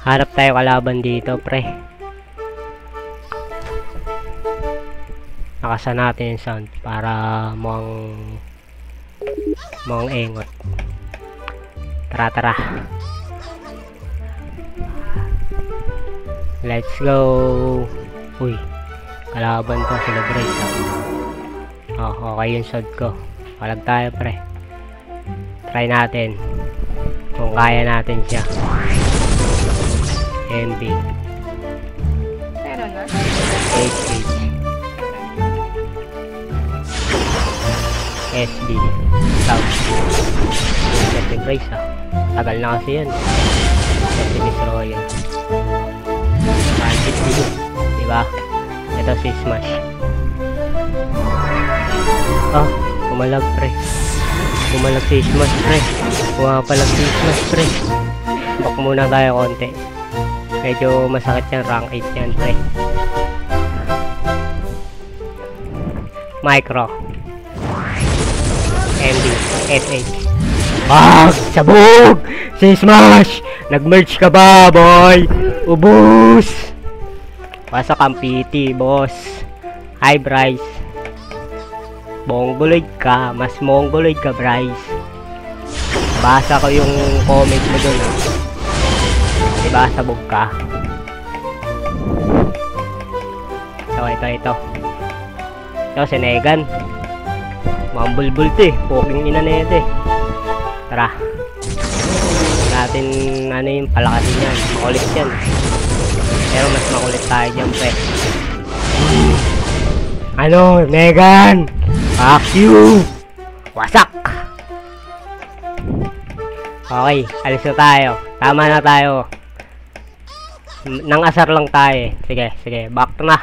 Harap tayo kalaban dito, pre. Nakasan natin yung sound para mukhang engot. Tara, tara. Let's go. Uy, kalaban to, celebrate. Oh, okay yung sound ko. Palag tayo, pre. Try natin kung kaya natin siya. MB Meron na? HH SD South Set Brace tagal na kasi yan. Kasi Miss Royal Magic din, diba? Ito si Smash. Kumalag, pre. Kumalag si Smash, pre. Kumapalag si Smash, pre. Back muna tayo konti. Medyo masakit yan, rank 8 yan, pre. Micro MB SH. Sabog! Si Smash! Nag-merge ka ba, boy? Ubus! Pasok ang PT, boss. Hi, Bryce. Mongoloid ka. Mas mongoloid ka, Bryce. Basa ko yung comment mo dun, ha. Diba, sabog ka. So, ito. Ito, si Negan. Mambulbul to, poking ina na ito, Tara. Natin, ano yung palakasin yan. Makulit yan. Pero mas makulit tayo dyan, pre. Ano, Negan? Fuck you! Wasak! Okay, alis na tayo. Tama na tayo. Nang asar lang tayo. Sige, back na.